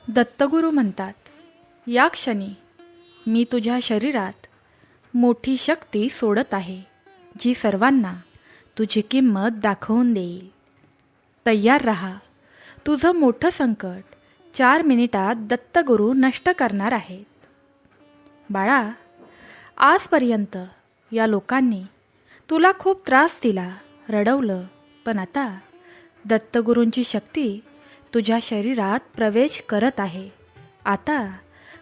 दत्तगुरू म्हणतात, या क्षणी मी तुझ्या शरीरात मोठी शक्ती सोडत आहे, जी सर्वांना तुझी किंमत दाखवून देईल. तयार रहा. तुझं मोठं संकट 4 मिनिटात दत्तगुरू नष्ट करणार आहेत. बाळा, आजपर्यंत या लोकांनी तुला खूप त्रास दिला, रडवलं, पण आता दत्तगुरूंची शक्ती तुझ्या शरीरात प्रवेश करत आहे. आता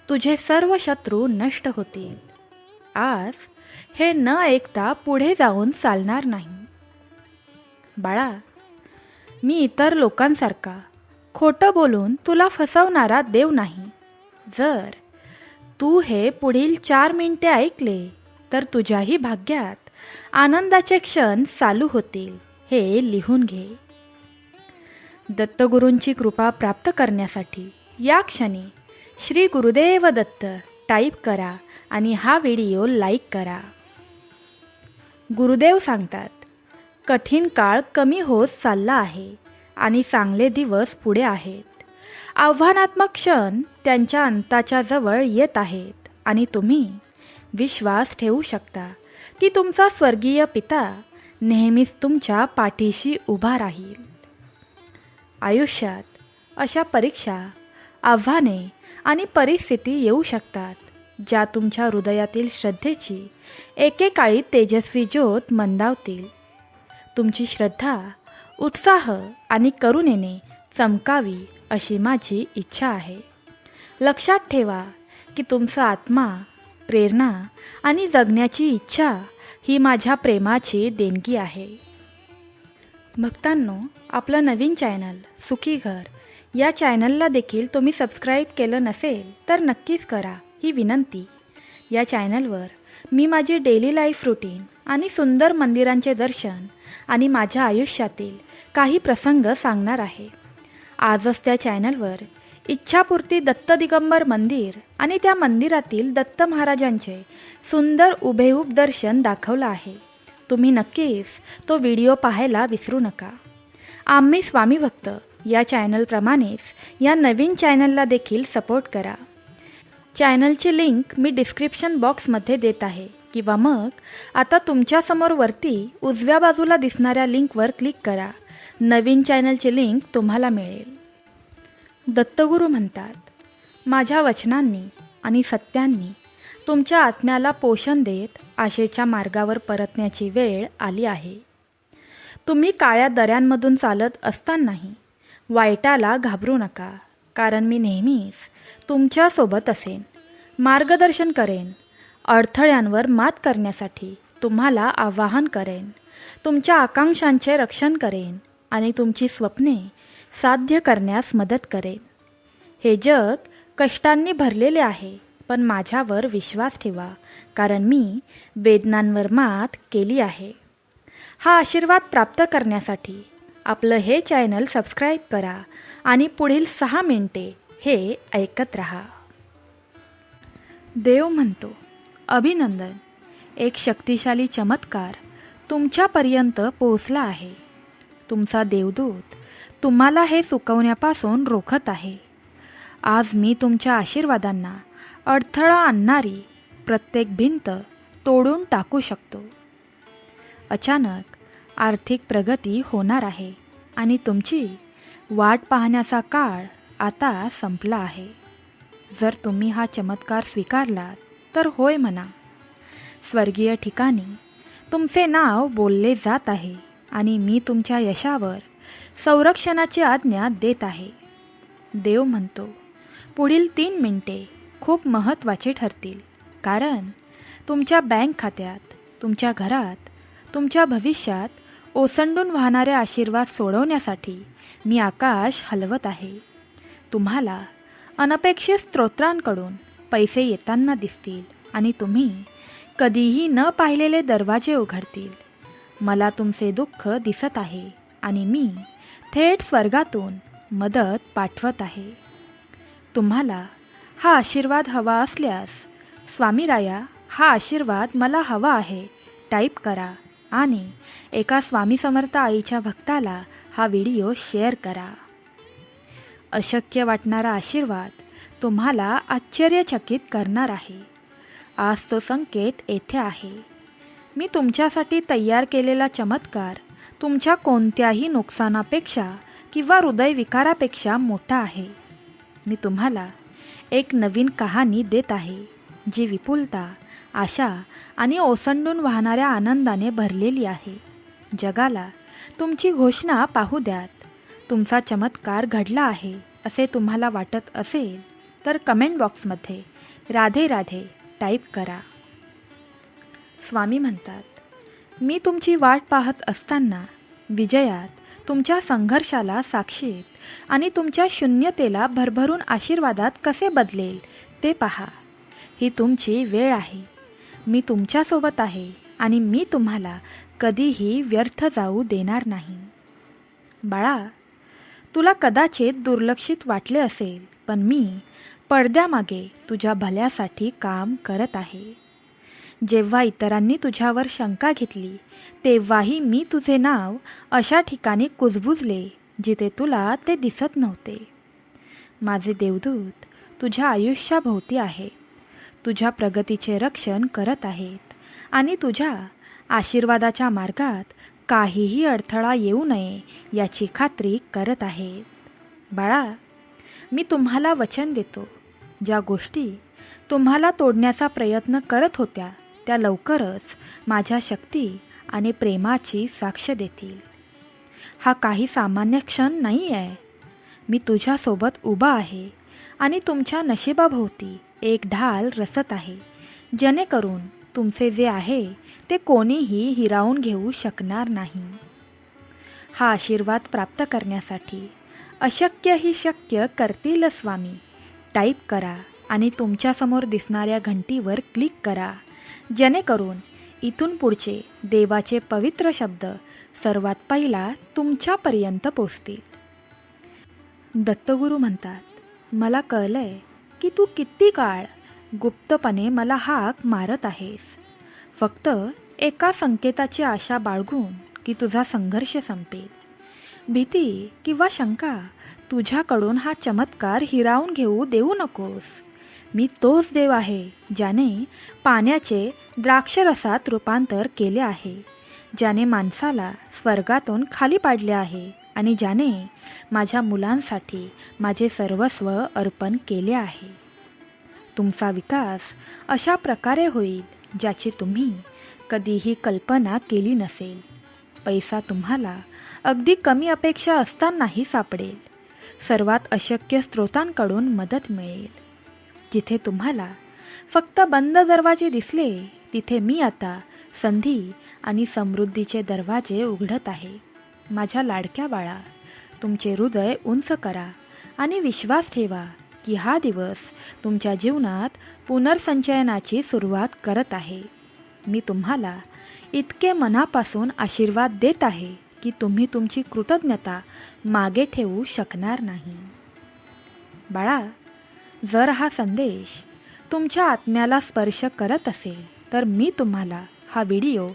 तुझे सर्व शत्रू नष्ट होतील. आज हे न ऐकता पुढे जाऊन चालणार नाही. बाळा, मी इतर लोकांसारखा खोटं बोलून तुला फसवणारा देव नाही. जर तू हे पुढील 4 मिनिटे ऐकले तर तुझ्याही भाग्यात आनंदाचे क्षण चालू होतील. हे लिहून घे. दत्तगुरूंची कृपा प्राप्त करण्यासाठी या क्षणी श्री गुरुदेव दत्त टाईप करा आणि हा व्हिडिओ लाईक करा. गुरुदेव सांगतात, कठीण काळ कमी होत चालला आहे आणि चांगले दिवस पुढे आहेत. आव्हानात्मक क्षण त्यांच्या अंताच्या जवळ येत आहेत आणि तुम्ही विश्वास ठेवू शकता की तुमचा स्वर्गीय पिता नेहमीच तुमच्या पाठीशी उभा राहील. आयुष्यात अशा परीक्षा, आव्हाने आणि परिस्थिती येऊ शकतात, ज्या तुमच्या हृदयातील श्रद्धेची एकेकाळी तेजस्वी ज्योत मंदावतील. तुमची श्रद्धा, उत्साह आणि करुणेने चमकावी अशी माझी इच्छा आहे. लक्षात ठेवा की तुमचा आत्मा, प्रेरणा आणि जगण्याची इच्छा ही माझ्या प्रेमाची देणगी आहे. भक्तांनो, आपलं नवीन चॅनल सुखी घर या चॅनलला देखील तुम्ही सबस्क्राईब केलं नसेल तर नक्कीच करा, ही विनंती. या चॅनलवर मी माझी डेली लाईफ रुटीन आणि सुंदर मंदिरांचे दर्शन आणि माझ्या आयुष्यातील काही प्रसंग सांगणार आहे. आजच त्या चॅनलवर इच्छापूर्ती दत्त दिगंबर मंदिर आणि त्या मंदिरातील दत्त महाराजांचे सुंदर उभेउभ दर्शन दाखवलं आहे. तुम्ही नक्कीच तो व्हिडिओ पाहायला विसरू नका. आम्ही स्वामी भक्त या चॅनलप्रमाणेच या नवीन चॅनलला देखील सपोर्ट करा. चॅनलची लिंक मी डिस्क्रिप्शन बॉक्समध्ये देत आहे किंवा मग आता तुमच्यासमोर वरती उजव्या बाजूला दिसणाऱ्या लिंकवर क्लिक करा. नवीन चॅनलची लिंक तुम्हाला मिळेल. दत्तगुरू म्हणतात, माझ्या वचनांनी आणि सत्यांनी तुमच्या आत्म्याला पोषण देत आशेच्या मार्गावर परतण्याची वेळ आली आहे. तुम्ही काळ्या दऱ्यांमधून चालत असतानाही वाईटाला घाबरू नका, कारण मी नेहमीच तुमच्यासोबत असेन, मार्गदर्शन करेन. अडथळ्यांवर मात करण्यासाठी तुम्हाला आवाहन करेन, तुमच्या आकांक्षांचे रक्षण करेन आणि तुमची स्वप्ने साध्य करण्यास मदत करेन. हे जग कष्टांनी भरलेले आहे, पण माझ्यावर विश्वास ठेवा, कारण मी वेदनांवर मात केली आहे. हा आशीर्वाद प्राप्त करण्यासाठी आपलं हे चॅनल सबस्क्राईब करा आणि पुढील 6 मिनिटे हे ऐकत रहा. देव म्हणतो, अभिनंदन, एक शक्तिशाली चमत्कार तुमच्यापर्यंत पोहोचला आहे. तुमचा देवदूत तुम्हाला हे चुकवण्यापासून रोखत आहे. आज मी तुमच्या आशीर्वादांना अडथळा आणणारी प्रत्येक भिंत तोडून टाकू शकतो. अचानक आर्थिक प्रगती होणार आहे आणि तुमची वाट पाहण्याचा काळ आता संपला आहे. जर तुम्ही हा चमत्कार स्वीकारलात तर होय म्हणा. स्वर्गीय ठिकाणी तुमचे नाव बोलले जात आहे आणि मी तुमच्या यशावर संरक्षणाची आज्ञा देत आहे. देव म्हणतो, पुढील 3 मिनिटे खूप महत्त्वाची ठरतील, कारण तुमच्या बँक खात्यात, तुमच्या घरात, तुमच्या भविष्यात ओसंडून वाहणारे आशीर्वाद सोडवण्यासाठी मी आकाश हलवत आहे. तुम्हाला अनपेक्षित स्रोतांकडून पैसे येताना दिसतील आणि तुम्ही कधीही न पाहिलेले दरवाजे उघडतील. मला तुमचे दुःख दिसत आहे आणि मी थेट स्वर्गातून मदत पाठवत आहे. तुम्हाला हा आशीर्वाद हवा असल्यास, स्वामीराया, हा आशीर्वाद मला हवा आहे टाईप करा आणि एका स्वामी समर्थ आईच्या भक्ताला हा व्हिडिओ शेअर करा. अशक्य वाटणारा आशीर्वाद तुम्हाला आश्चर्यचकित करणार आहे. आज तो संकेत येथे आहे. मी तुमच्यासाठी तयार केलेला चमत्कार तुमच्या कोणत्याही नुकसानापेक्षा किंवा हृदयविकारापेक्षा मोठा आहे. मी तुम्हाला एक नवीन कहाणी देत आहे, जी विपुलता, आशा आणि ओसंडून वाहणाऱ्या आनंदाने भरलेली आहे. जगाला तुमची घोषणा पाहू द्यात. तुमचा चमत्कार घडला आहे असे तुम्हाला वाटत असेल तर कमेंट बॉक्समध्ये राधे राधे टाईप करा. स्वामी म्हणतात, मी तुमची वाट पाहत असताना विजयात तुमच्या संघर्षाला साक्षीत आणि तुमच्या शून्यतेला भरभरून आशीर्वादात कसे बदलेल ते पहा. ही तुमची वेळ आहे. मी तुमच्यासोबत आहे आणि मी तुम्हाला कधीही व्यर्थ जाऊ देणार नाही. बाळा, तुला कदाचित दुर्लक्षित वाटले असेल, पण मी पडद्यामागे तुझ्या भल्यासाठी काम करत आहे. जेव्हा इतरांनी तुझ्यावर शंका घेतली तेव्हाही मी तुझे नाव अशा ठिकाणी कुजबुजले जिथे तुला ते दिसत नव्हते. माझे देवदूत तुझ्या आयुष्याभोवती आहेत, तुझ्या प्रगतीचे रक्षण करत आहेत आणि तुझ्या आशीर्वादाच्या मार्गात काहीही अडथळा येऊ नये याची खात्री करत आहेत. बाळा, मी तुम्हाला वचन देतो, ज्या गोष्टी तुम्हाला तोडण्याचा प्रयत्न करत होत्या त्या लवकरच माझ्या शक्ती आणि प्रेमाची साक्ष देतील. हा काही सामान्य क्षण नाही आहे. मी तुझ्यासोबत उभा आहे आणि तुमच्या नशिबाभोवती एक ढाल रचत आहे, जेणेकरून तुमचे जे आहे ते कोणीही हिरावून घेऊ शकणार नाही. हा आशीर्वाद प्राप्त करण्यासाठी अशक्य ही शक्य करतील स्वामी टाईप करा आणि तुमच्यासमोर दिसणाऱ्या घंटीवर क्लिक करा, जेणेकरून इथून पुढचे देवाचे पवित्र शब्द सर्वात पहिला तुमच्यापर्यंत पोचतील. दत्तगुरू म्हणतात, मला कळलंय की तू किती काळ गुप्तपणे मला हाक मारत आहेस, फक्त एका संकेताची आशा बाळगून की तुझा संघर्ष संपेल. भीती किंवा शंका तुझ्याकडून हा चमत्कार हिरावून घेऊ देऊ नकोस. मी तोच देव आहे ज्याने पाण्याचे द्राक्षरसात रूपांतर केले आहे, ज्याने माणसाला स्वर्गातून खाली पाडले आहे आणि ज्याने माझ्या मुलांसाठी माझे सर्वस्व अर्पण केले आहे. तुमचा विकास अशा प्रकारे होईल ज्याची तुम्ही कधीही कल्पना केली नसेल. पैसा तुम्हाला अगदी कमी अपेक्षा असतानाही सापडेल. सर्वात अशक्य स्रोतांकडून मदत मिळेल. जिथे तुम्हाला फक्त बंद दरवाजे दिसले तिथे मी आता संधी आणि समृद्धीचे दरवाजे उघडत आहे. माझ्या लाडक्या बाळा, तुमचे हृदय उंच करा आणि विश्वास ठेवा की हा दिवस तुमच्या जीवनात पुनर्संचयनाची सुरुवात करत आहे. मी तुम्हाला इतके मनापासून आशीर्वाद देत आहे की तुम्ही तुमची कृतज्ञता मागे ठेवू शकणार नाही. बाळा, जर हा संदेश तुमच्या आत्म्याला स्पर्श करत असेल तर मी तुम्हाला हा व्हिडिओ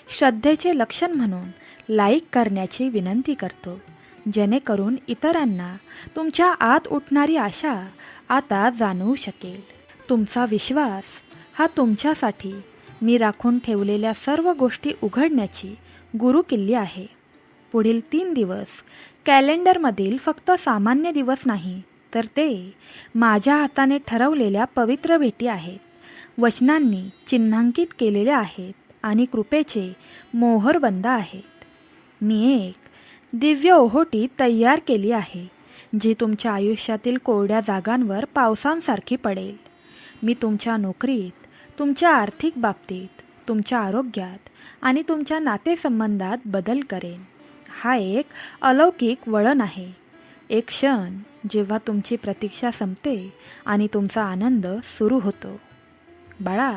श्रद्धेचे लक्षण म्हणून लाईक करण्याची विनंती करतो, जेणेकरून इतरांना तुमच्या आत उठणारी आशा आता जाणवू शकेल. तुमचा विश्वास हा तुमच्यासाठी मी राखून ठेवलेल्या सर्व गोष्टी उघडण्याची गुरुकिल्ली आहे. पुढील 3 दिवस कॅलेंडरमधील फक्त सामान्य दिवस नाही, तर ते माझ्या हाताने ठरवलेल्या पवित्र भेटी आहेत, वचनांनी चिन्हांकित केलेल्या आहेत आणि कृपेचे मोहरबंद आहेत. मी एक दिव्य ओहोटी तयार केली आहे, जी तुमच्या आयुष्यातील कोरड्या जागांवर पावसांसारखी पडेल. मी तुमच्या नोकरीत, तुमच्या आर्थिक बाबतीत, तुमच्या आरोग्यात आणि तुमच्या नातेसंबंधात बदल करेन. हा एक अलौकिक वळण आहे, एक क्षण जेव्हा तुमची प्रतीक्षा संपते आणि तुमचा आनंद सुरू होतो. बाळा,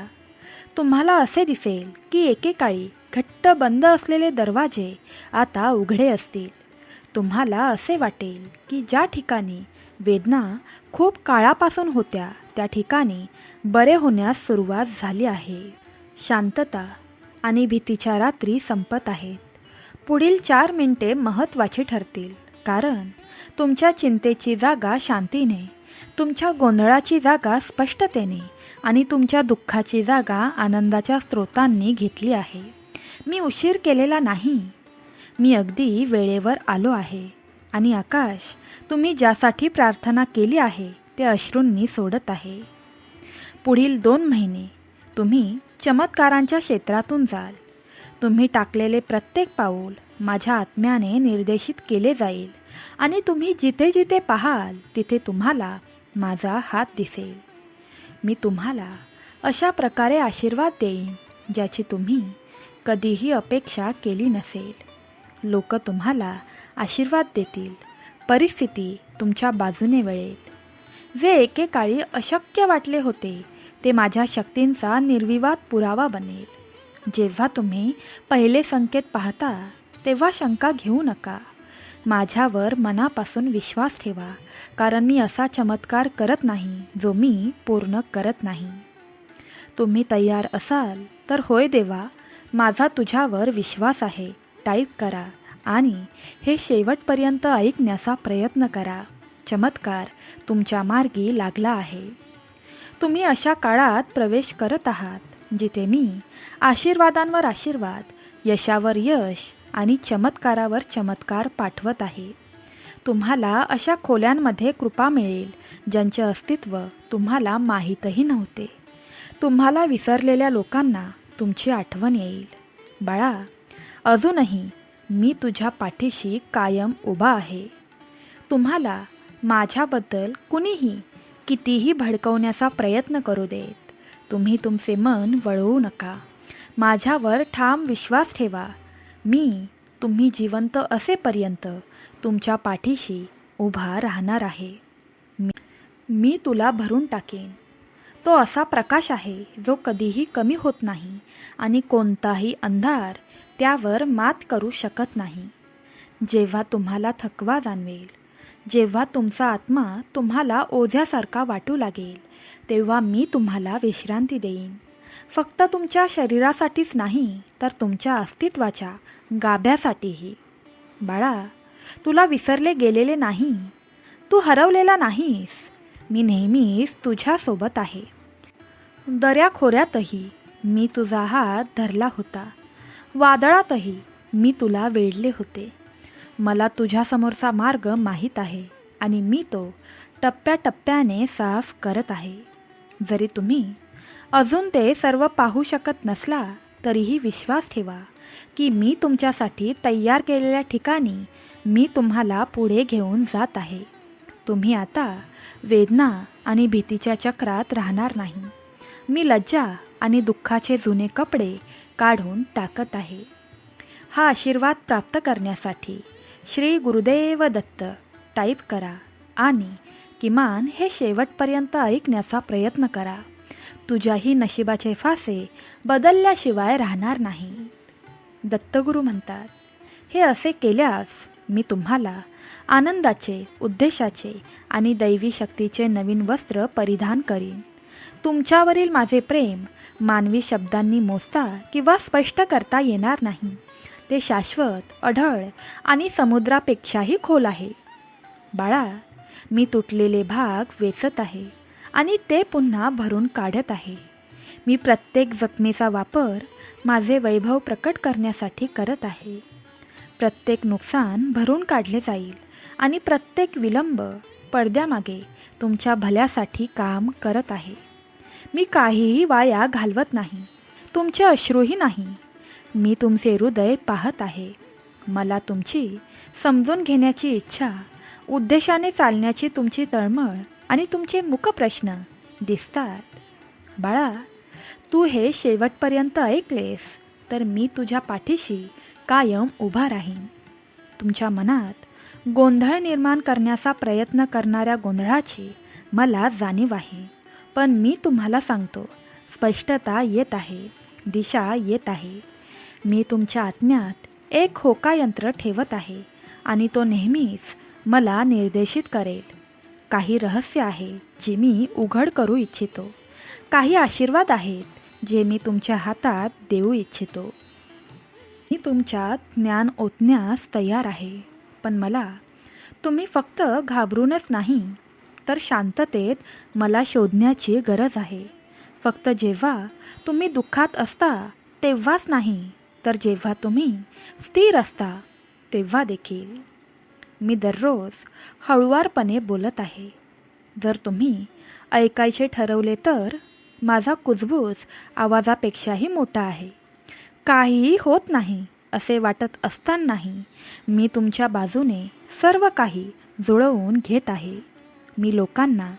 तुम्हाला असे दिसेल की एकेकाळी घट्ट बंद असलेले दरवाजे आता उघडे असतील. तुम्हाला असे वाटेल की ज्या ठिकाणी वेदना खूप काळापासून होत्या त्या ठिकाणी बरे होण्यास सुरुवात झाली आहे. शांतता आणि भीतीच्या रात्री संपत आहेत. पुढील 4 मिनिटे महत्त्वाची ठरतील. कारण तुमच्या चिंतेची जागा शांतीने, तुमच्या गोंधळाची जागा स्पष्टतेने आणि तुमच्या दुःखाची जागा आनंदाच्या स्रोतांनी घेतली आहे. मी उशीर केलेला नाही. मी अगदी वेळेवर आलो आहे. आणि आकाश, तुम्ही ज्यासाठी प्रार्थना केली आहे ते अश्रूंनी सोडत आहे. पुढील 2 महिने तुम्ही चमत्कारांच्या क्षेत्रातून जाल. तुम्ही टाकलेले प्रत्येक पाऊल माझ्या आत्म्याने निर्देशित केले जाईल आणि तुम्ही जिथे जिथे पाहाल तिथे तुम्हाला माझा हात दिसेल. मी तुम्हाला अशा प्रकारे आशीर्वाद देईन ज्याची तुम्ही कधीही अपेक्षा केली नसेल. लोक तुम्हाला आशीर्वाद देतील. परिस्थिती तुमच्या बाजूने वळेल. जे एकेकाळी अशक्य वाटले होते ते माझ्या शक्तींचा निर्विवाद पुरावा बनेल. जेव्हा तुम्ही पहिले संकेत पाहता तेव्हा शंका घेऊ नका. माझ्यावर मनापासून विश्वास ठेवा, कारण मी असा चमत्कार करत नाही जो मी पूर्ण करत नाही. तुम्ही तयार असाल तर होय देवा, माझा तुझ्यावर विश्वास आहे टाईप करा आणि हे शेवटपर्यंत ऐकण्याचा प्रयत्न करा. चमत्कार तुमच्या मार्गी लागला आहे. तुम्ही अशा काळात प्रवेश करत आहात जिथे मी आशीर्वादांवर आशीर्वाद, यशावर यश आणि चमत्कारावर चमत्कार पाठवत आहे. तुम्हाला अशा खोल्यांमध्ये कृपा मिळेल ज्यांचे अस्तित्व तुम्हाला माहीतही नव्हते. तुम्हाला विसरलेल्या लोकांना तुमची आठवण येईल. बाळा, अजूनही मी तुझ्या पाठीशी कायम उभा आहे. तुम्हाला माझ्याबद्दल कुणीही कितीही भडकवण्याचा प्रयत्न करू देत, तुम्ही तुमचे मन वळवू नका. माझ्यावर ठाम विश्वास ठेवा. तुम्ही जिवंत असेपर्यंत तुमच्या पाठीशी उभा राहणार आहे. मी तुला भरून टाकेन. तो असा प्रकाश आहे जो कधीही कमी होत नाही आणि कोणताही अंधार त्यावर मात करू शकत नाही. जेव्हा तुम्हाला थकवा जाणवेल, जेव्हा तुमचा आत्मा तुम्हाला ओझ्यासारखा वाटू लागेल, तेव्हा मी तुम्हाला विश्रांती देईन. फक्त तुमच्या शरीरासाठीच नाही तर तुमच्या अस्तित्वाच्या गाभ्यासाठीही. बाळा, तुला विसरले गेलेले नाही. तू हरवलेला नाहीस. मी नेहमीच तुझ्यासोबत आहे. दऱ्याखोऱ्यातही मी तुझा हात धरला होता. वादळातही मी तुला वेढले होते. मला तुझ्यासमोरचा मार्ग माहीत आहे आणि मी तो टप्प्याटप्प्याने साफ करत आहे. जरी तुम्ही अजून ते सर्व पाहू शकत नसला तरीही विश्वास ठेवा की मी तुमच्यासाठी तयार केलेल्या ठिकाणी मी तुम्हाला पुढे घेऊन जात आहे. तुम्ही आता वेदना आणि भीतीच्या चक्रात राहणार नाही. मी लज्जा आणि दुःखाचे जुने कपडे काढून टाकत आहे. हा आशीर्वाद प्राप्त करण्यासाठी श्री गुरुदेव दत्त टाईप करा आणि किमान हे शेवटपर्यंत ऐकण्याचा प्रयत्न करा. तुझ्याही नशिबाचे फासे बदलल्याशिवाय राहणार नाही. दत्तगुरू म्हणतात, हे असे केल्यास मी तुम्हाला आनंदाचे, उद्देशाचे आणि दैवी शक्तीचे नवीन वस्त्र परिधान करीन. तुमच्यावरील माझे प्रेम मानवी शब्दांनी मोजता किंवा स्पष्ट करता येणार नाही. ते शाश्वत, अढळ आणि समुद्रापेक्षाही खोल आहे. बाळा, मी तुटलेले भाग वेचत आहे आणि ते पुन्हा भरून काढत आहे. मी प्रत्येक जखमेचा वापर माझे वैभव प्रकट करण्यासाठी करत आहे. प्रत्येक नुकसान भरून काढले जाईल आणि प्रत्येक विलंब पडद्यामागे तुमच्या भल्यासाठी काम करत आहे. मी काहीही वाया घालवत नाही. तुमचे अश्रूही नाही. मी तुमचे हृदय पाहत आहे. मला तुमची समजून घेण्याची इच्छा, उद्देशाने चालण्याची तुमची तळमळ आणि तुमचे मुकप्रश्न दिसतात. बाळा, तू हे शेवटपर्यंत ऐकलेस तर मी तुझ्या पाठीशी कायम उभा राहीन. तुमच्या मनात गोंधळ निर्माण करण्याचा प्रयत्न करणाऱ्या गोंधळाची मला जाणीव आहे. पण मी तुम्हाला सांगतो, स्पष्टता येत आहे, दिशा येत आहे. मी तुमच्या आत्म्यात एक होकायंत्र ठेवत आहे आणि तो नेहमीच मला निर्देशित करेल. काही रहस्य आहे जे मी उघड करू इच्छितो. काही आशीर्वाद आहेत जे मी तुमच्या हातात देऊ इच्छितो. मी तुमच्यात ज्ञान ओतण्यास तयार आहे, पण मला तुम्ही फक्त घाबरूनच नाही, तर शांततेत मला शोधण्याची गरज आहे. फक्त जेव्हा तुम्ही दुःखात असता तेव्हाच नाही, तर जेव्हा तुम्ही स्थिर असता तेव्हा देखील. मी दररोज हळुवारपणे बोलत आहे. जर तुम्ही ऐकायचे ठरवले तर माझा कुजबूज आवाजापेक्षाही मोठा आहे. काहीही होत नाही असे वाटत असतानाही मी तुमच्या बाजूने सर्व काही जुळवून घेत आहे. मी लोकांना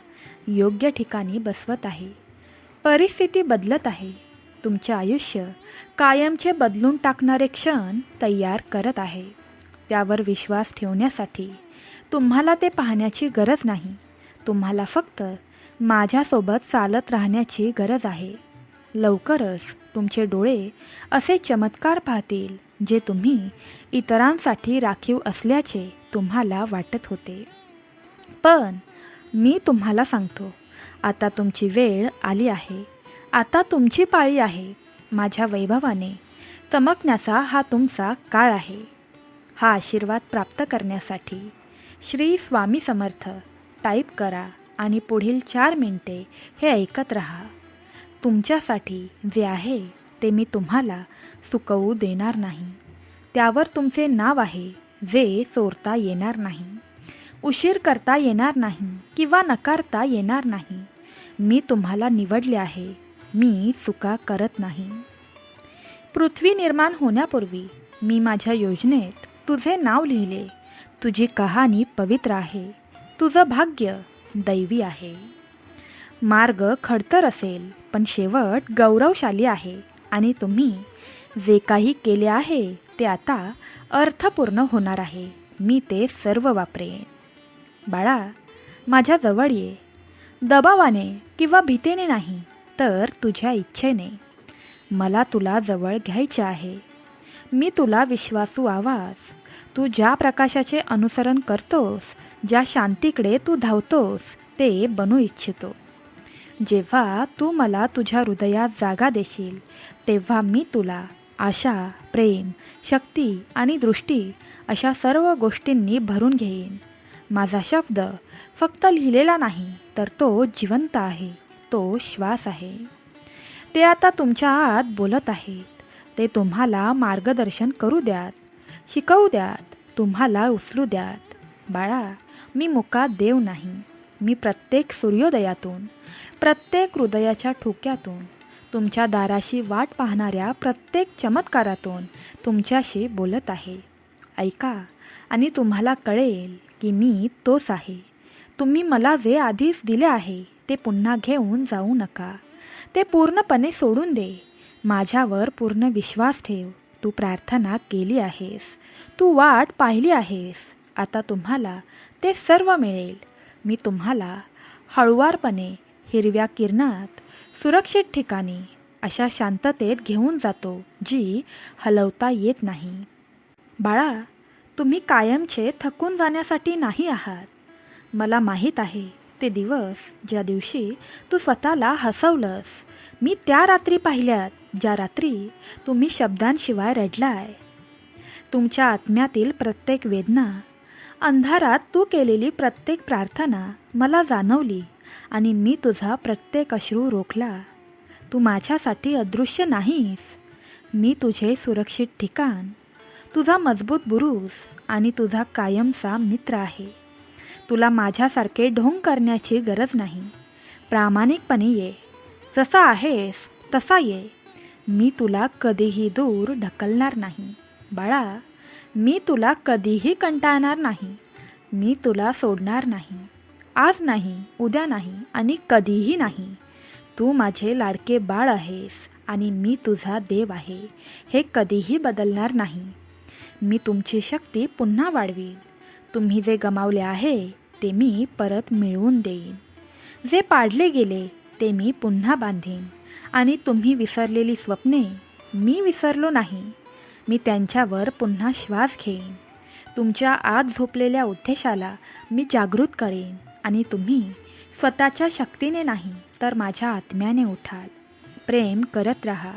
योग्य ठिकाणी बसवत आहे. परिस्थिती बदलत आहे. तुमचे आयुष्य कायमचे बदलून टाकणारे क्षण तयार करत आहे. त्यावर विश्वास ठेवण्यासाठी तुम्हाला ते पाहण्याची गरज नाही. तुम्हाला फक्त माझ्यासोबत चालत राहण्याची गरज आहे. लवकरच तुमचे डोळे असे चमत्कार पाहतील जे तुम्ही इतरांसाठी राखीव असल्याचे तुम्हाला वाटत होते. पण मी तुम्हाला सांगतो, आता तुमची वेळ आली आहे. आता तुमची पाळी आहे. माझ्या वैभवाने चमकण्याचा हा तुमचा काळ आहे. हा आशीर्वाद प्राप्त करण्यासाठी श्री स्वामी समर्थ टाईप करा आणि पुढील 4 मिनिटे हे ऐकत राहा. तुमच्यासाठी जे आहे ते मी तुम्हाला चुकवू देणार नाही. त्यावर तुमचे नाव आहे जे चोरता येणार नाही, उशीर करता येणार नाही किंवा नकारता येणार नाही. मी तुम्हाला निवडले आहे. मी चुका करत नाही. पृथ्वी निर्माण होण्यापूर्वी मी माझ्या योजनेत तुझे नाव लिहिले. तुझी कहाणी पवित्र आहे. तुझं भाग्य दैवी आहे. मार्ग खडतर असेल पण शेवट गौरवशाली आहे. आणि तुम्ही जे काही केले आहे ते आता अर्थपूर्ण होणार आहे. मी ते सर्व वापरेन. बाळा, माझ्या जवळ ये. दबावाने किंवा भीतीने नाही, तर तुझ्या इच्छेने. मला तुला जवळ घ्यायचे आहे. मी तुला विश्वासू आवाज, तू ज्या प्रकाशाचे अनुसरण करतोस, ज्या शांतीकडे तू धावतोस, ते बनू इच्छितो. जेव्हा तू मला तुझ्या हृदयात जागा देशील तेव्हा मी तुला आशा, प्रेम, शक्ती आणि दृष्टी अशा सर्व गोष्टींनी भरून घेईन. माझा शब्द फक्त लिहिलेला नाही, तर तो जिवंत आहे. तो श्वास आहे. ते आता तुमच्या आत बोलत आहेत. ते तुम्हाला मार्गदर्शन करू द्यात, शिकवू द्यात, तुम्हाला उचलू द्यात. बाळा, मी मुका देव नाही. मी प्रत्येक सूर्योदयातून, प्रत्येक हृदयाच्या ठोक्यातून, तुमच्या दाराशी वाट पाहणाऱ्या प्रत्येक चमत्कारातून तुमच्याशी बोलत आहे. ऐका आणि तुम्हाला कळेल की मी तोच आहे. तुम्ही मला जे आधीच दिले आहे ते पुन्हा घेऊन जाऊ नका. ते पूर्णपणे सोडून दे. माझ्यावर पूर्ण विश्वास ठेव. तू प्रार्थना केली आहेस. तू वाट पाहिली आहेस. आता तुम्हाला ते सर्व मिळेल. मी तुम्हाला हळुवारपणे हिरव्या किरणात, सुरक्षित ठिकाणी, अशा शांततेत घेऊन जातो जी हलवता येत नाही. बाळा, तुम्ही कायमचे थकून जाण्यासाठी नाही आहात. मला माहीत आहे ते दिवस ज्या दिवशी तू स्वतःला हसवलंस. मी त्या रात्री पाहिल्यात ज्या रात्री तुम्ही शब्दांशिवाय रडलाय. तुमच्या आत्म्यातील प्रत्येक वेदना, अंधारात तू केलेली प्रत्येक प्रार्थना मला जाणवली आणि मी तुझा प्रत्येक अश्रू रोखला. तू माझ्यासाठी अदृश्य नाहीस. मी तुझे सुरक्षित ठिकाण, तुझा मजबूत बुरुज आणि तुझा कायमचा मित्र आहे. तुला माझ्यासारखे ढोंग करण्याची गरज नाही. प्रामाणिकपणे ये. जसा आहेस तसा ये. मी तुला कधीही दूर ढकलणार नाही. बाळा, मी तुला कधीही कंटाळणार नाही. मी तुला सोडणार नाही. आज नाही, उद्या नाही आणि कधीही नाही. तू माझे लाडके बाळ आहेस आणि मी तुझा देव आहे. हे कधीही बदलणार नाही. मी तुमची शक्ती पुन्हा वाढवीन. तुम्ही जे गमावले आहे ते मी परत मिळवून देईन. जे पाडले गेले ते मी पुन्हा बांधीन. आणि तुम्ही विसरलेली स्वप्ने मी विसरलो नाही. मी त्यांच्यावर पुन्हा श्वास घेईन. तुमच्या आत झोपलेल्या उद्देशाला मी जागृत करेन आणि तुम्ही स्वतःच्या शक्तीने नाही तर माझ्या आत्म्याने उठाल. प्रेम करत राहा,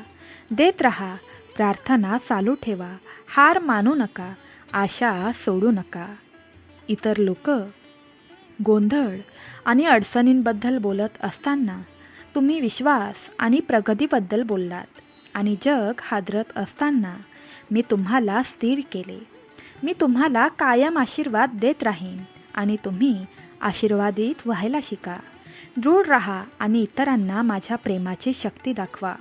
देत राहा, प्रार्थना चालू ठेवा, हार मानू नका, आशा सोडू नका. इतर लोक गोंधळ आणि अडचणींबद्दल बोलत असताना तुम्ही विश्वास आणि प्रगतीबद्दल बोललात आणि जग हादरत असताना मी तुम्हाला स्थिर केले. मी तुम्हाला कायम आशीर्वाद देत राहीन आणि तुम्ही आशीर्वादित व्हायला शिका. दृढ राहा आणि इतरांना माझ्या प्रेमाची शक्ती दाखवा.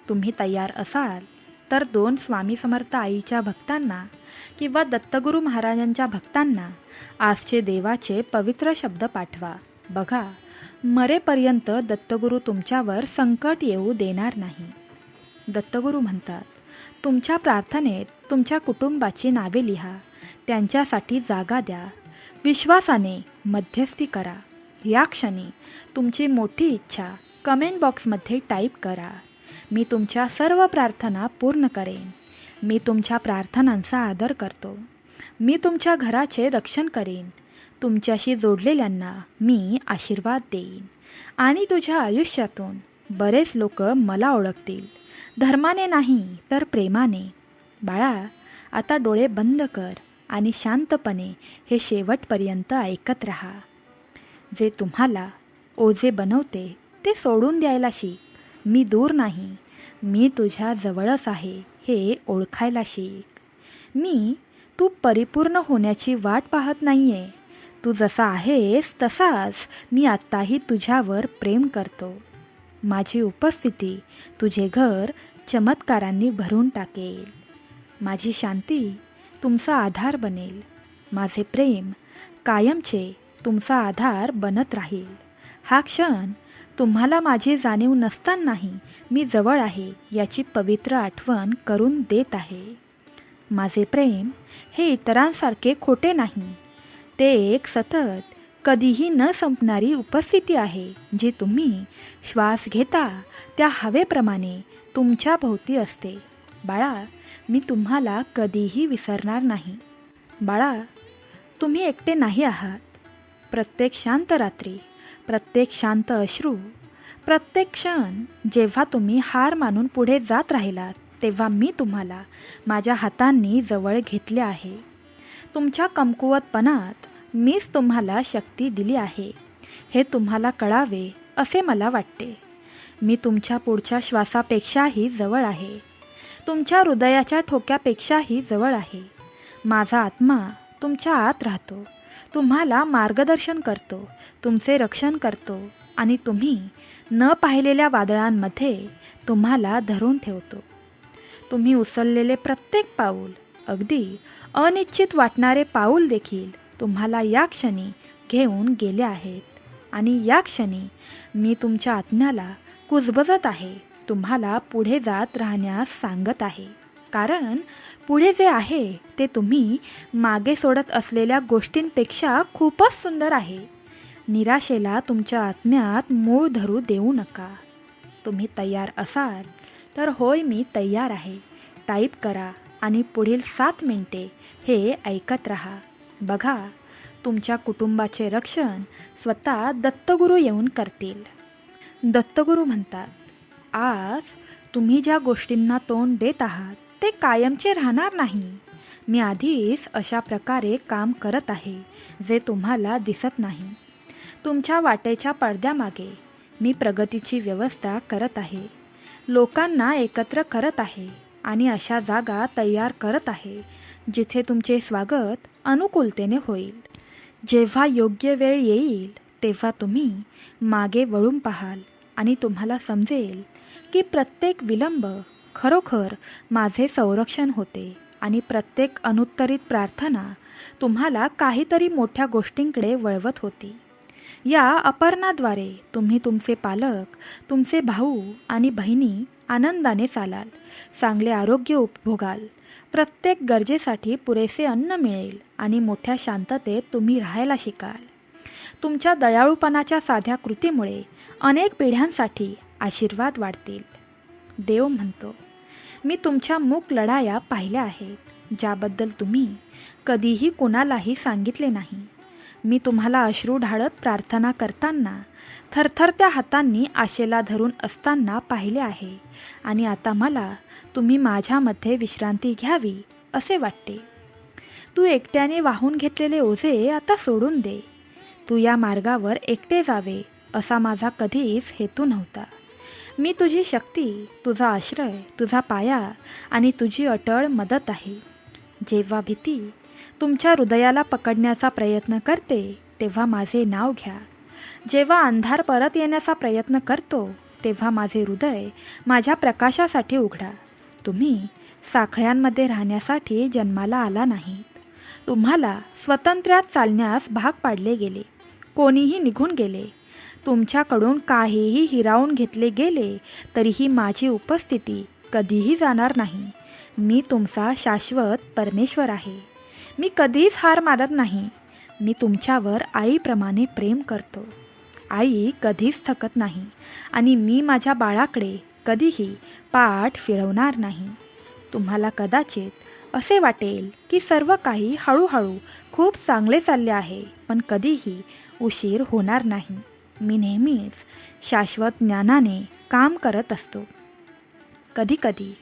तुम्ही तयार असाल तर 2 स्वामी समर्थ आईच्या भक्तांना किंवा दत्तगुरू महाराजांच्या भक्तांना आजचे देवाचे पवित्र शब्द पाठवा. बघा, मरेपर्यंत दत्तगुरू तुमच्यावर संकट येऊ देणार नाही. दत्तगुरू म्हणतात, तुमच्या प्रार्थनेत तुमच्या कुटुंबाची नावे लिहा, त्यांच्यासाठी जागा द्या, विश्वासाने मध्यस्थी करा. या क्षणी तुमची मोठी इच्छा कमेंट बॉक्समध्ये टाईप करा. मी तुमच्या सर्व प्रार्थना पूर्ण करेन. मी तुमच्या प्रार्थनांचा आदर करतो. मी तुमच्या घराचे रक्षण करेन. तुमच्याशी जोडलेल्यांना मी आशीर्वाद देईन आणि तुझ्या आयुष्यातून बरेच लोक मला ओळखतील, धर्माने नाही तर प्रेमाने. बाळा, आता डोळे बंद कर आणि शांतपणे हे शेवटपर्यंत ऐकत राहा. जे तुम्हाला ओझे बनवते ते सोडून द्यायला शिक. मी दूर नाही, मी तुझ्या जवळच आहे हे ओळखायला शिक. तू परिपूर्ण होण्याची वाट पाहत नाहीये. तू जसा आहेस तसाच मी आत्ताही तुझ्यावर प्रेम करतो. माझी उपस्थिती तुझे घर चमत्कारांनी भरून टाकेल. माझी शांती तुमचा आधार बनेल. माझे प्रेम कायमचे तुमचा आधार बनत राहील. हा क्षण तुम्हाला माझी जाणीव नसतानाही मी जवळ आहे याची पवित्र आठवण करून देत आहे. माझे प्रेम हे इतरांसारखे खोटे नाही. ते एक सतत कधीही न संपणारी उपस्थिती आहे जी तुम्ही श्वास घेता त्या हवेप्रमाणे तुमच्या भोवती असते. बाळा, मी तुम्हाला कधीही विसरणार नाही. बाळा, तुम्ही एकटे नाही आहात. प्रत्येक शांत रात्री, प्रत्येक शांत अश्रू, प्रत्येक क्षण जेव्हा तुम्ही हार मानून पुढे जात राहिलात तेव्हा मी तुम्हाला माझ्या हातांनी जवळ घेतले आहे. तुमच्या कमकुवतपणात मीच तुम्हाला शक्ती दिली आहे हे तुम्हाला कळावे असे मला वाटते. मी तुमच्या पुढच्या श्वासापेक्षाही जवळ आहे. तुमच्या हृदयाच्या ठोक्यापेक्षाही जवळ आहे. माझा आत्मा तुमच्या आत राहतो, तुम्हाला मार्गदर्शन करतो, तुमचे रक्षण करतो आणि तुम्ही न पाहिलेल्या वादळांमध्ये तुम्हाला धरून ठेवतो. तुम्ही उचललेले प्रत्येक पाऊल, अगदी अनिश्चित वाटणारे पाऊल देखील तुम्हाला या क्षणी घेऊन गेले आहेत. आणि या क्षणी मी तुमच्या आत्म्याला कुजबजत आहे, तुम्हाला पुढे जात राहण्यास सांगत आहे. कारण पुढे जे आहे ते तुम्ही मागे सोडत असलेल्या गोष्टींपेक्षा खूपच सुंदर आहे. निराशेला तुमच्या आत्म्यात मूळ धरू देऊ नका. तुम्ही तयार असाल तर होय मी तयार आहे टाईप करा आणि पुढील 7 मिनिटे हे ऐकत राहा. बघा, तुमच्या कुटुंबाचे रक्षण स्वतः दत्तगुरू येऊन करतील. दत्तगुरू म्हणतात, आज तुम्ही ज्या गोष्टींना तोंड देत आहात ते कायमचे राहणार नाही. मी आधीच अशा प्रकारे काम करत आहे जे तुम्हाला दिसत नाही. तुमच्या वाटेच्या पडद्यामागे मी प्रगतीची व्यवस्था करत आहे, लोकांना एकत्र करत आहे आणि अशा जागा तयार करत आहे जिथे तुमचे स्वागत अनुकूलतेने होईल. जेव्हा योग्य वेळ येईल तेव्हा तुम्ही मागे वळून पाहाल आणि तुम्हाला समजेल की प्रत्येक विलंब खरोखर माझे संरक्षण होते आणि प्रत्येक अनुत्तरित प्रार्थना तुम्हाला काहीतरी मोठ्या गोष्टींकडे वळवत होती. या अपर्णाद्वारे तुम्ही तुमचे पालक, तुमचे भाऊ आणि बहिणी आनंदाने चालाल, चांगले आरोग्य उपभोगाल, प्रत्येक गरजेसाठी पुरेसे अन्न मिळेल आणि मोठ्या शांततेत तुम्ही राहायला शिकाल. तुमच्या दयाळूपणाच्या साध्या कृतीमुळे अनेक पिढ्यांसाठी आशीर्वाद वाढतील. देव म्हणतो, मी तुमच्या मूक लढाया पाहिल्या आहेत ज्याबद्दल तुम्ही कधीही कोणालाही सांगितले नाही. मी तुम्हाला अश्रू ढाळत प्रार्थना करताना, थरथरत्या हातांनी आशेला धरून असताना पाहिले आहे आणि आता मला तुम्ही माझ्यामध्ये विश्रांती घ्यावी असे वाटते. तू एकट्याने वाहून घेतलेले ओझे आता सोडून दे. तू या मार्गावर एकटे जावे असा माझा कधीच हेतू नव्हता. मी तुझी शक्ती, तुझा आश्रय, तुझा पाया आणि तुझी अटळ मदत आहे. जेव्हा भीती तुमच्या हृदयाला पकडण्याचा प्रयत्न करते तेव्हा माझे नाव घ्या. जेव्हा अंधार परत येण्याचा प्रयत्न करतो तेव्हा माझे हृदय माझ्या प्रकाशासाठी उघडा. तुम्ही साखळ्यांमध्ये राहण्यासाठी जन्माला आला नाहीत. तुम्हाला स्वातंत्र्यात चालण्यास भाग पाडले गेले. कोणीही निघून गेले, तुमच्याकडून काहीही हिरावून घेतले गेले तरीही माझी उपस्थिती कधीही जाणार नाही. मी तुमचा शाश्वत परमेश्वर आहे. मी कधीच हार मानत नाही. मी तुमच्यावर आईप्रमाणे प्रेम करतो. आई कधीच थकत नाही आणि मी माझ्या बाळाकडे कधीही पाठ फिरवणार नाही. तुम्हाला कदाचित असे वाटेल की सर्व काही हळूहळू खूप चांगले चालले आहे, पण कधीही उशीर होणार नाही. मी नेहमीच शाश्वत ज्ञानाने काम करत असतो. कधीकधी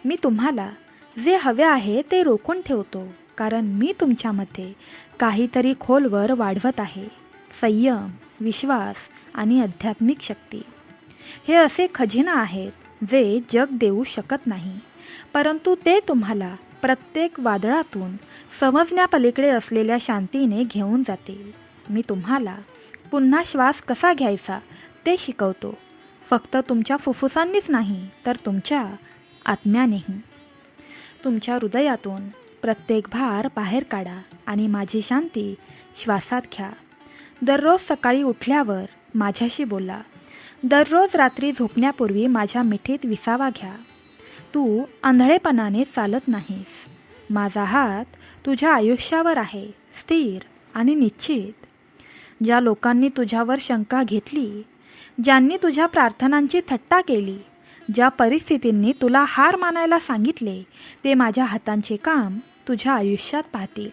मी तुम्हाला जे हवे आहे ते रोखून ठेवतो, कारण मी तुमच्यामध्ये काहीतरी खोलवर वाढवत आहे. संयम, विश्वास आणि आध्यात्मिक शक्ती हे असे खजिना आहेत जे जग देऊ शकत नाही, परंतु ते तुम्हाला प्रत्येक वादळातून समजण्यापलीकडे असलेल्या शांतीने घेऊन जातील. मी तुम्हाला पुन्हा श्वास कसा घ्यायचा ते शिकवतो, फक्त तुमच्या फुफ्फुसांनीच नाही तर तुमच्या आत्म्यानेही. तुमच्या हृदयातून प्रत्येक भार बाहेर काढा आणि माझी शांती श्वासात घ्या. दररोज सकाळी उठल्यावर माझ्याशी बोला. दररोज रात्री झोपण्यापूर्वी माझ्या मिठीत विसावा घ्या. तू आंधळेपणाने चालत नाहीस. माझा हात तुझ्या आयुष्यावर आहे, स्थिर आणि निश्चित. ज्या लोकांनी तुझ्यावर शंका घेतली, ज्यांनी तुझ्या प्रार्थनांची थट्टा केली, ज्या परिस्थितींनी तुला हार मानायला सांगितले, ते माझ्या हातांचे काम तुझ्या आयुष्यात पाहतील.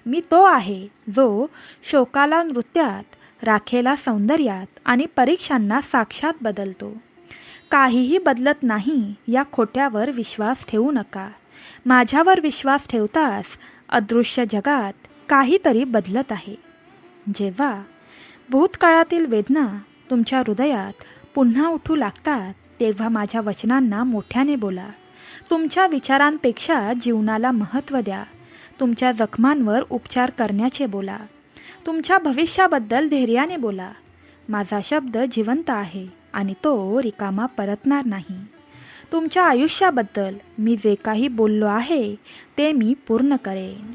मी तो आहे जो शोकाला नृत्यात, राखेला सौंदर्यात आणि परीक्षांना साक्षात बदलतो. काहीही बदलत नाही या खोट्यावर विश्वास ठेवू नका. माझ्यावर विश्वास ठेवताच अदृश्य जगात काहीतरी बदलत आहे. जेव्हा भूतकाळातील वेदना तुमच्या हृदयात पुन्हा उठू लागतात तेव्हा माझ्या वचनांना मोठ्याने बोला. तुमच्या विचारांपेक्षा जीवनाला महत्त्व द्या. तुमच्या जखमांवर उपचार करण्याचे बोला. तुमच्या भविष्याबद्दल धैर्याने बोला. माझा शब्द जिवंत आहे आणि तो रिकामा परतणार नाही. तुमच्या आयुष्याबद्दल मी जे काही बोललो आहे ते मी पूर्ण करेन.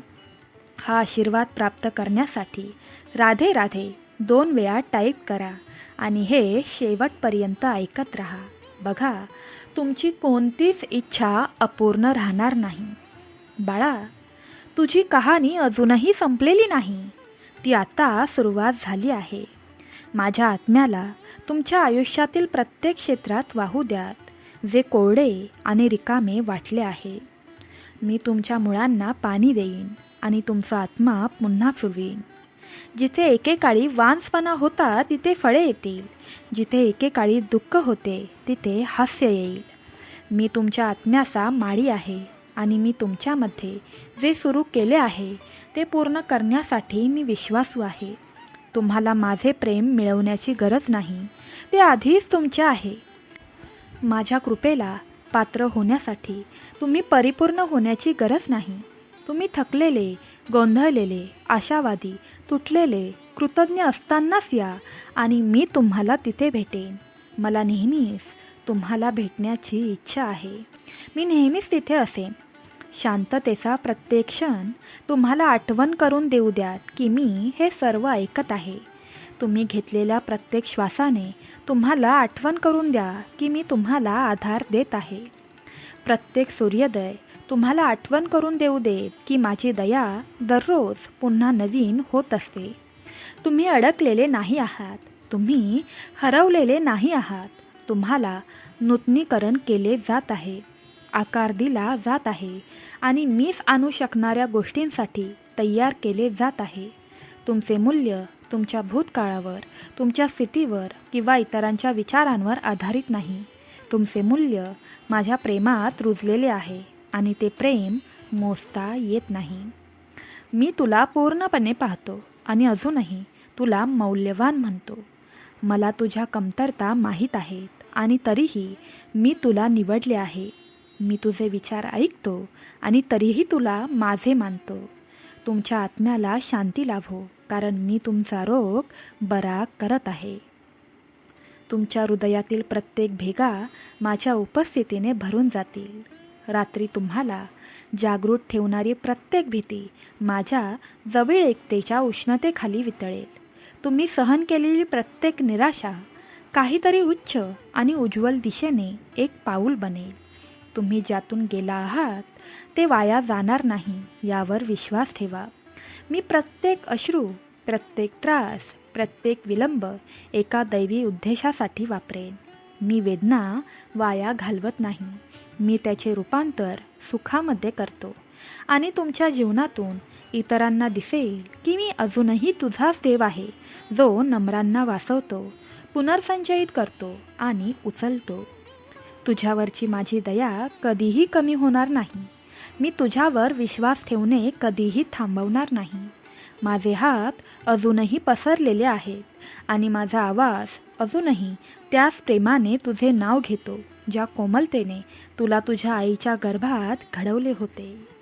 हा आशीर्वाद प्राप्त करण्यासाठी राधे राधे 2 वेळा टाईप करा आणि हे शेवटपर्यंत ऐकत राहा. बघा, तुमची कोणतीच इच्छा अपूर्ण राहणार नाही. बाळा, तुझी कहाणी अजूनही संपलेली नाही. ती आता सुरुवात झाली आहे. माझ्या आत्म्याला तुमच्या आयुष्यातील प्रत्येक क्षेत्रात वाहू द्यात, जे कोरडे आणि रिकामे वाटले आहे. मी तुमच्या मुळांना पाणी देईन आणि तुमचा आत्मा पुन्हा फुलवीन. जिथे एकेकाळी वांसपणा होता तिथे फळे येतील. जिथे एकेकाळी दुःख होते तिथे हास्य येईल. मी तुमच्या आत्म्याचा माळी आहे आणि मी तुमच्यामध्ये जे सुरू केले आहे ते पूर्ण करण्यासाठी मी विश्वासू आहे. तुम्हाला माझे प्रेम मिळवण्याची गरज नाही, ते आधीच तुमचे आहे. माझ्या कृपेला पात्र होण्यासाठी तुम्ही परिपूर्ण होण्याची गरज नाही. तुम्ही थकलेले, गोंधळलेले, आशावादी, तुटलेले, कृतज्ञ असतानाच या आणि मी तुम्हाला तिथे भेटेन. मला नेहमीच तुम्हाला भेटण्याची इच्छा आहे. मी नेहमीच तिथे असेन. शांततेचा प्रत्येक क्षण तुम्हाला आठवण करून देऊ द्यात की मी हे सर्व ऐकत आहे. तुम्ही घेतलेल्या प्रत्येक श्वासाने तुम्हाला आठवण करून द्या की मी तुम्हाला आधार देत आहे. प्रत्येक सूर्योदय तुम्हाला आठवण करून देऊ देत की माझी दया दररोज पुन्हा नवीन होत असते. तुम्ही अडकलेले नाही आहात. तुम्ही हरवलेले नाही आहात. तुम्हाला नूतनीकरण केले जात आहे, आकार दिला जात आहे आणि मीच आणू शकणाऱ्या गोष्टींसाठी तयार केले जात आहे. तुमचे मूल्य तुमच्या भूतकाळावर, तुमच्या स्थितीवर किंवा इतरांच्या विचारांवर आधारित नाही. तुमचे मूल्य माझ्या प्रेमात रुजलेले आहे आणि ते प्रेम मोजता येत नाही. मी तुला पूर्णपणे पाहतो आणि अजूनही तुला मौल्यवान म्हणतो. मला तुझ्या कमतरता माहीत आहेत आणि तरीही मी तुला निवडले आहे. मी तुझे विचार ऐकतो आणि तरीही तुला माझे मानतो. तुमच्या आत्म्याला शांती लाभो, कारण मी तुमचा रोग बरा करत आहे. तुमच्या हृदयातील प्रत्येक भेगा माझ्या उपस्थितीने भरून जातील. रात्री तुम्हाला जागृत ठेवणारी प्रत्येक भीती माझ्या जवळ एकतेच्या उष्णतेखाली वितळेल. तुम्ही सहन केलेली प्रत्येक निराशा काहीतरी उच्च आणि उज्ज्वल दिशेने एक पाऊल बनेल. तुम्ही ज्यातून गेला आहात ते वाया जाणार नाही यावर विश्वास ठेवा. मी प्रत्येक अश्रू, प्रत्येक त्रास, प्रत्येक विलंब एका दैवी उद्देशासाठी वापरेन. मी वेदना वाया घालवत नाही. मी त्याचे रूपांतर सुखामध्ये करतो आणि तुमच्या जीवनातून इतरांना दिसेल की मी अजूनही तुझाच देव आहे, जो नम्रांना वाचवतो, पुनर्संचयित करतो आणि उचलतो. तुझ्यावरची माझी दया कधीही कमी होणार नाही. मी तुझ्यावर विश्वास ठेवणे कधीही थांबवणार नाही. माझे हात अजूनही पसरलेले आहेत आणि माझा आवाज अजूनही त्याच प्रेमाने तुझे नाव घेतो, ज्या कोमलतेने तुला तुझ्या आईच्या गर्भात घडवले होते.